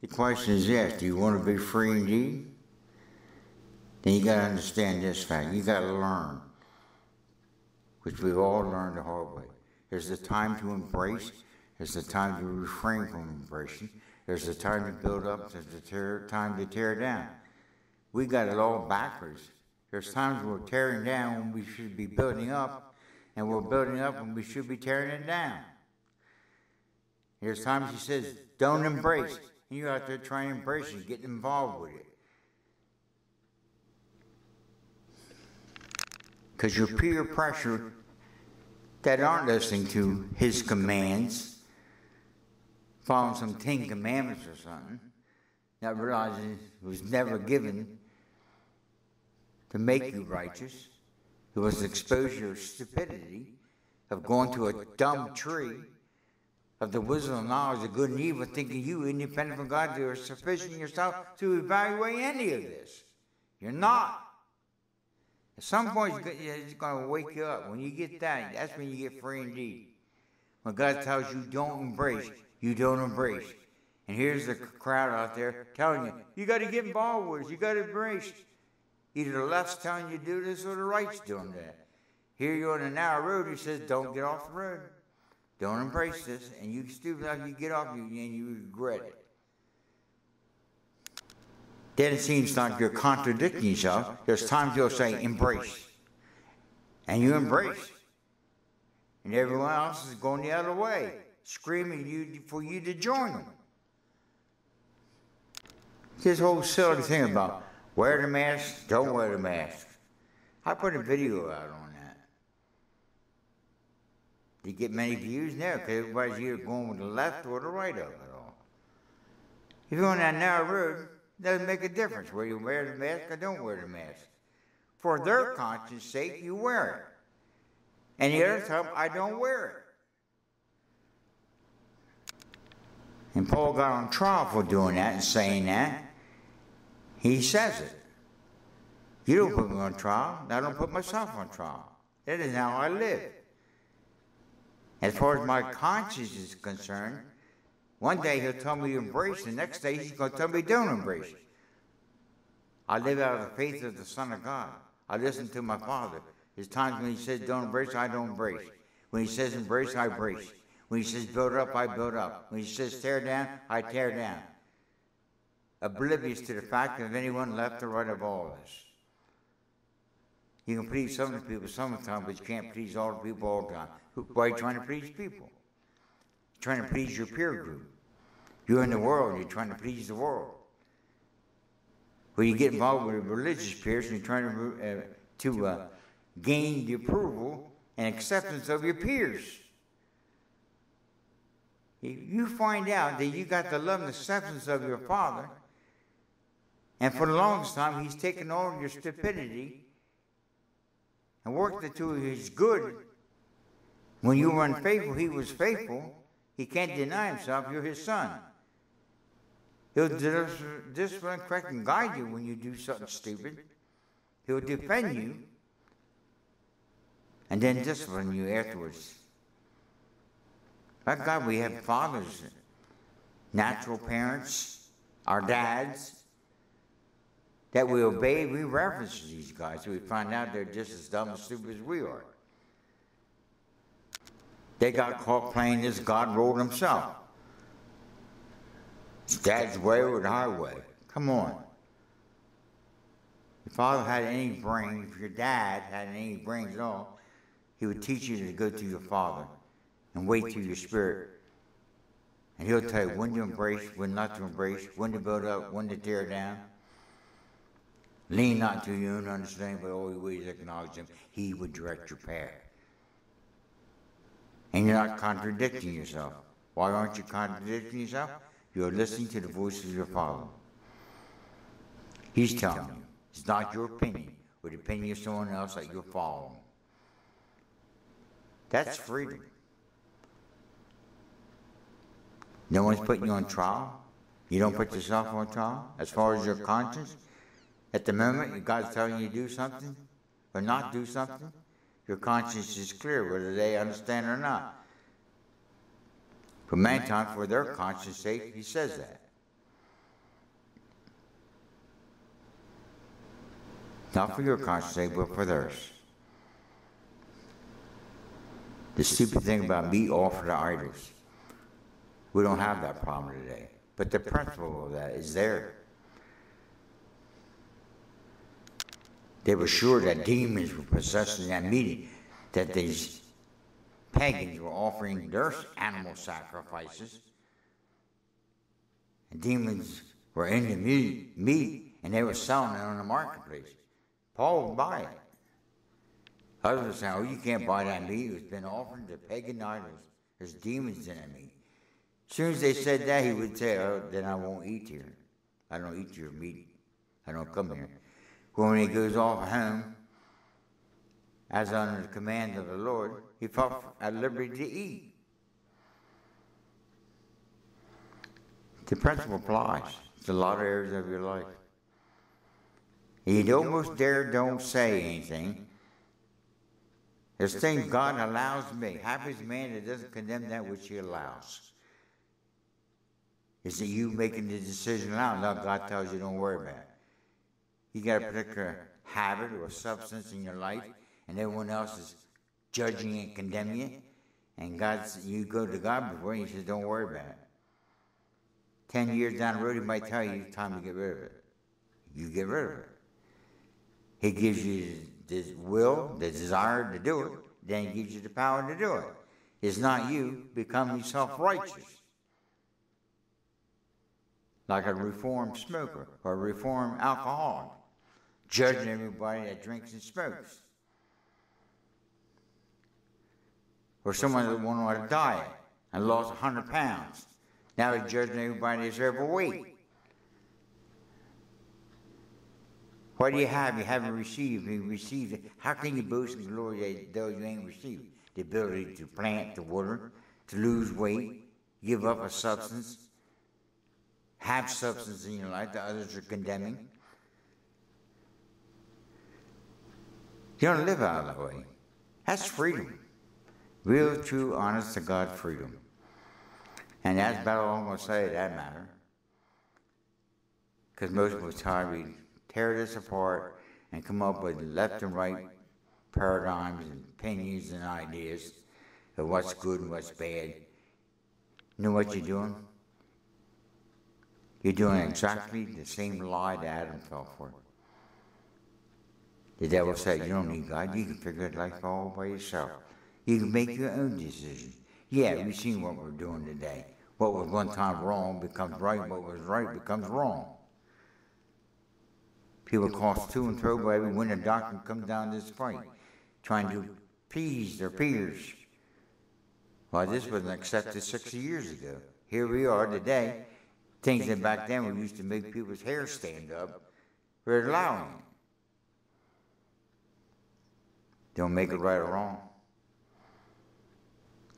The question is yes, do you want to be free indeed? Then you got to understand this fact. You got to learn, which we've all learned the hard way. There's a time to embrace. There's a time to refrain from embracing. There's a time to build up. There's a time to tear down. We got it all backwards. There's times we're tearing down when we should be building up, and we're building up when we should be tearing it down. There's times he says, don't embrace. And you're out there trying to embrace it, getting involved with it. Because your peer pressure that aren't listening to his commands, following some 10 commandments or something, not realizing it was never given to make you righteous. It was to expose your stupidity of going to a dumb tree of the wisdom and knowledge of good and evil, thinking you, independent from God, you are sufficient yourself to evaluate any of this. You're not. At some point, it's going to wake you up. When you get that, that's when you get free indeed. When God tells you don't embrace, you don't embrace. And here's the crowd out there telling you, you got to get involved with us, you got to embrace. Either the left's telling you to do this or the right's doing that. Here you're on a narrow road, he says, don't get off the road. Don't embrace this. And you stupid enough, you get off and you regret it. Then it seems like you're contradicting yourself. There's times you'll say, embrace. And you embrace. And everyone else is going the other way, screaming for you to join them. This whole silly thing about wear the mask, don't wear the mask. I put a video out on that. Did you get many views? No, because everybody's either going with the left or the right of it all. If you're on that narrow road, it doesn't make a difference whether you wear the mask or don't wear the mask. For their conscience sake, you wear it. And the other time, I don't wear it. And Paul got on trial for doing that and saying that. He says it. You don't put me on trial. I don't put myself on trial. That is how I live. As far as my conscience is concerned, one day he'll tell me to embrace, the next day he's going to tell me don't embrace. I live out of the faith of the Son of God. I listen to my Father. There's times when he says don't embrace, I don't embrace. When he says embrace, I embrace. When he says build up, I build up. When he says tear down, I tear down. Oblivious to the fact of anyone left or right of all this. You can please some of the people sometimes, but you can't please all the people all the time. Why are you trying to please people? You're trying to please your peer group. You're in the world, you're trying to please the world. When you get involved with religious peers and you're trying to gain the approval and acceptance of your peers. You find out that you got the love and acceptance of your Father, and for the longest time he's taken all your stupidity and worked it to his good. When you were unfaithful, he was faithful. He can't deny himself. You're his son. He'll discipline, correct, and guide you when you do something stupid. He'll defend you and then discipline you afterwards. Thank God we have fathers, natural parents, our dads, that we obey. We reverence these guys, so we find out they're just as dumb and stupid as we are. They got caught playing this God role themselves. It's Dad's way or the highway. Come on. If father had any brain, if your dad had any brains at all, he would teach you to go to your father and wait to your spirit. And he'll tell you when to embrace, when not to embrace, when to build up, when to tear down. Lean not to your own understanding, but all your ways acknowledge him. He would direct your path. And you're not contradicting yourself. Why aren't you contradicting yourself? You're listening to the voice of your Father. He's telling you. It's not your opinion or the opinion of someone else that you're following. That's freedom. No one's putting you on trial. You don't put yourself on trial. As far as your conscience, at the moment God's telling you to do something or not do something, your conscience is clear whether they understand or not. For mankind, for their conscience sake, he says that. Not for your conscience sake, but for theirs. The stupid thing about meat offered to idols. We don't have that problem today. But the principle of that is there. They were sure that demons were possessing that meat, that these pagans were offering their animal sacrifices. And demons were in the meat, and they were selling it on the marketplace. Paul would buy it. Others would say, oh, you can't buy that meat. It's been offered to pagan idols. There's demons in that meat. As soon as they said that, he would say, oh, then I won't eat here. I don't eat your meat. I don't come here. When he goes off home, as under the command of the Lord, he felt at liberty to eat. The principle applies to a lot of areas of your life. You almost don't say anything. There's things God allows to make. Happy is the man that doesn't condemn that which he allows. Is it you making the decision now? No, God tells you don't worry about it. You got a particular habit or substance in your life, and everyone else is judging and condemning it, and you go to God before and he says, don't worry about it. 10 years down the road, he might tell you it's time to get rid of it. You get rid of it. He gives you the will, the desire to do it, then he gives you the power to do it. It's not you becoming self-righteous. Like a reformed smoker or a reformed alcoholic, judging everybody that drinks and smokes. Or someone that went on a diet and lost 100 pounds. Now they're judging everybody that's overweight. What do you have? You haven't received. You received it. How can you boast in glory though you ain't received? The ability to plant, to water, to lose weight, give up a substance, have substance in your life that others are condemning. You don't live out of that way. That's freedom. Real, true, honest to God freedom. And that's about all I'm going to say to that matter. Because most of the time we tear this apart and come up with left and right paradigms and opinions and ideas of what's good and what's bad. You know what you're doing? You're doing exactly the same lie that Adam fell for. The devil said, you don't need God. You can figure it life all by yourself. You can make your own decisions. Yeah, we've seen what we're doing today. What was one time wrong becomes right. What was right becomes wrong. People cause to and fro by every winter doctrine comes down this fight, trying to appease their peers. Well, this wasn't accepted 60 years ago. Here we are today. Things that back then we used to make people's hair stand up, we're allowing it. Don't make it right or wrong.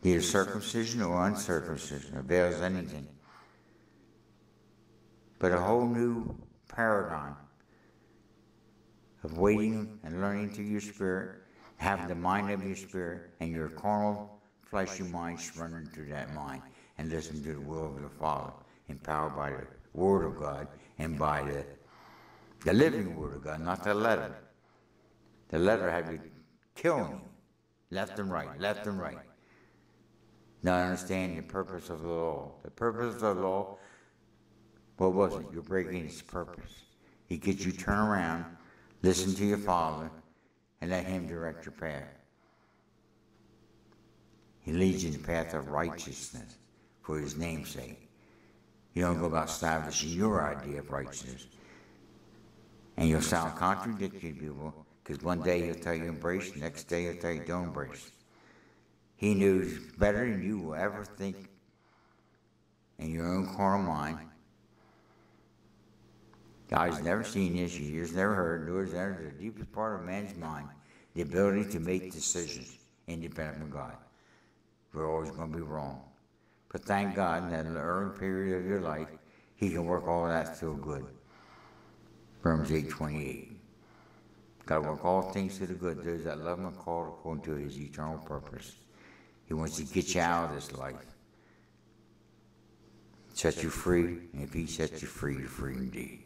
Either circumcision or uncircumcision avails anything. But a whole new paradigm of waiting and learning through your spirit, having the mind of your spirit, and your carnal, fleshly mind surrendering to that mind, and listen to the will of the Father, empowered by the Word of God and by the living Word of God, not the letter. The letter had you killing you, left and right, left and right. Not understanding the purpose of the law. The purpose of the law, what was it? You're breaking its purpose. He gets you to turn around, listen to your Father, and let Him direct your path. He leads you in the path of righteousness for His name's sake. You don't go about establishing your idea of righteousness. And you'll sound contradictory to people, because one day He'll tell you embrace, next day He'll tell you don't embrace. He knows better than you will ever think in your own carnal mind. God's never seen this, your ears never heard, nor is entered the deepest part of man's mind, the ability to make decisions independent from God. We're always going to be wrong. But thank God that in the early period of your life, He can work all of that still good. Romans 8:28. God work all things to the good, those that love Him and called according to His eternal purpose. He wants to get you out of this life. Set you free, and if He sets you free, you're free indeed.